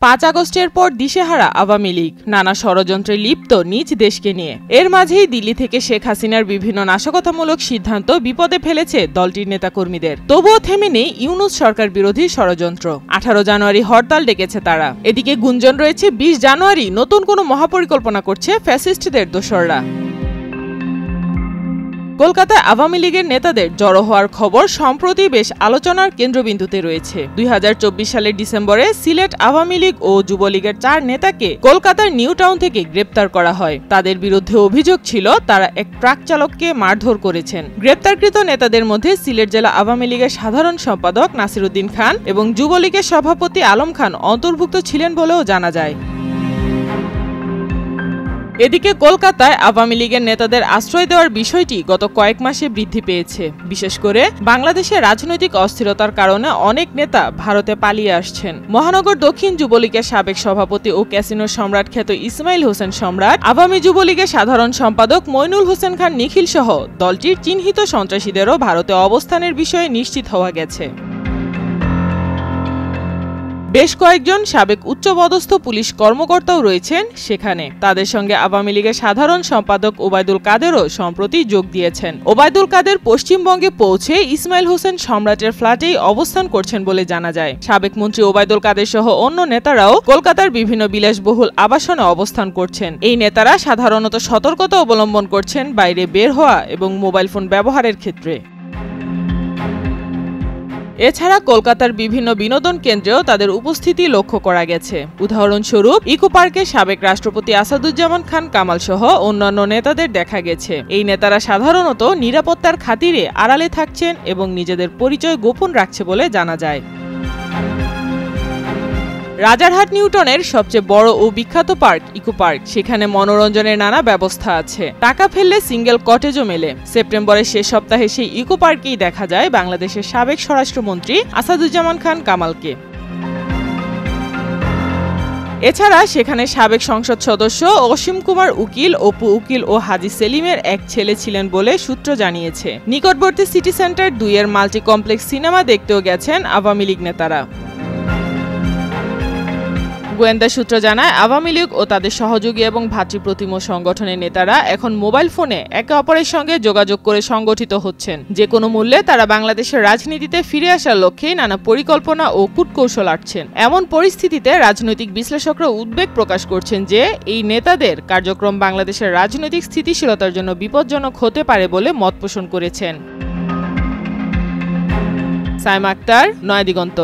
5 আগস্টের পর দিশেহারা আওয়ামী লীগ নানা ষড়যন্ত্রে লিপ্ত নিজ দেশকে নিয়ে। এর মাঝেই দিল্লি থেকে শেখ হাসিনার বিভিন্ন নাশকতামূলক সিদ্ধান্ত বিপদে ফেলেছে দলটির নেতাকর্মীদের। তবুও থেমে নেই ইউনূস সরকার বিরোধী ষড়যন্ত্র। 18 জানুয়ারি হরতাল ডেকেছে তারা। এদিকে গুঞ্জন রয়েছে 20 জানুয়ারি নতুন কোনো মহাপরিকল্পনা করছে ফ্যাসিস্টদের দোসররা। কলকাতায় আওয়ামী লীগের নেতাদের জড়ো হওয়ার খবর সম্প্রতি বেশ আলোচনার কেন্দ্রবিন্দুতে রয়েছে। 2024 সালের ডিসেম্বরে সিলেট আওয়ামী লীগ ও যুবলীগের 4 নেতাকে কলকাতার নিউ টাউন থেকে গ্রেপ্তার করা হয়। তাদের বিরুদ্ধে অভিযোগ ছিল তারা এক ট্রাক চালককে মারধর করেছেন। গ্রেপ্তারকৃত নেতাদের মধ্যে সিলেট জেলা আওয়ামী লীগের সাধারণ সম্পাদক নাসিরউদ্দিন খান এবং যুবলীগের সভাপতি আলম খান অন্তর্ভুক্ত ছিলেন বলেও জানা যায়। এদিকে কলকাতায় আওয়ামী লীগের নেতাদের আশ্রয় দেওয়ার বিষয়টি গত কয়েক মাসে বৃদ্ধি পেয়েছে। বিশেষ করে বাংলাদেশের রাজনৈতিক অস্থিরতার কারণে অনেক নেতা ভারতে পালিয়ে আসছেন। মহানগর দক্ষিণ যুবলীগের সাবেক সভাপতি ও ক্যাসিনো সম্রাট খ্যাত ইসমাইল হোসেন সম্রাট, আওয়ামী যুবলীগের সাধারণ সম্পাদক মইনুল হোসেন খান নিখিল সহ দলটির চিহ্নিত সন্ত্রাসীদেরও ভারতে অবস্থানের বিষয়ে নিশ্চিত হওয়া গেছে। বেশ কয়েকজন সাবেক উচ্চপদস্থ পুলিশ কর্মকর্তাও রয়েছেন সেখানে। তাদের সঙ্গে আওয়ামী লীগের সাধারণ সম্পাদক ওবায়দুল কাদেরও সম্প্রতি যোগ দিয়েছেন। ওবায়দুল কাদের পশ্চিমবঙ্গে পৌঁছে ইসমাইল হোসেন সম্রাটের ফ্ল্যাটেই অবস্থান করছেন বলে জানা যায়। সাবেক মন্ত্রী ওবায়দুল কাদের সহ অন্য নেতারাও কলকাতার বিভিন্ন বিলাসবহুল আবাসনে অবস্থান করছেন। এই নেতারা সাধারণত সতর্কতা অবলম্বন করছেন বাইরে বের হওয়া এবং মোবাইল ফোন ব্যবহারের ক্ষেত্রে। এছাড়া কলকাতার বিভিন্ন বিনোদন কেন্দ্রেও তাদের উপস্থিতি লক্ষ্য করা গেছে। উদাহরণস্বরূপ ইকো পার্কে সাবেক রাষ্ট্রপতি আসাদুজ্জামান খান কামাল সহ অন্যান্য নেতাদের দেখা গেছে। এই নেতারা সাধারণত নিরাপত্তার খাতিরে আড়ালে থাকছেন এবং নিজেদের পরিচয় গোপন রাখছে বলে জানা যায়। রাজারহাট নিউটনের সবচেয়ে বড় ও বিখ্যাত পার্ক ইকো পার্ক। সেখানে মনোরঞ্জনের নানা ব্যবস্থা আছে। টাকা ফেললে সিঙ্গেল কটেজও মেলে। সেপ্টেম্বরের শেষ সপ্তাহে সেই ইকো পার্কেই দেখা যায় বাংলাদেশের সাবেক স্বরাষ্ট্রমন্ত্রী আসাদুজ্জামান খান কামালকে। এছাড়া সেখানে সাবেক সংসদ সদস্য অসীম কুমার উকিল, অপু উকিল ও হাজী সেলিমের এক ছেলে ছিলেন বলে সূত্র জানিয়েছে। নিকটবর্তী সিটি সেন্টার 2 এর মাল্টি কমপ্লেক্স সিনেমা দেখতেও গেছেন আওয়ামী লীগ নেতারা। গোয়েন্দা সূত্র জানায় আওয়ামী লীগ ও তাদের সহযোগী এবং ভাতৃপ্রতিম সংগঠনের নেতারা এখন মোবাইল ফোনে একে অপরের সঙ্গে যোগাযোগ করে সংগঠিত হচ্ছেন। যে কোনো মূল্যে তারা বাংলাদেশের রাজনীতিতে ফিরে আসার লক্ষ্যে নানা পরিকল্পনা ও কূটকৌশল আঁটছেন। এমন পরিস্থিতিতে রাজনৈতিক বিশ্লেষকরা উদ্বেগ প্রকাশ করছেন যে এই নেতাদের কার্যক্রম বাংলাদেশের রাজনৈতিক স্থিতিশীলতার জন্য বিপজ্জনক হতে পারে বলে মত পোষণ করেছেন। সাইমা আক্তার, নয়াদিগন্ত।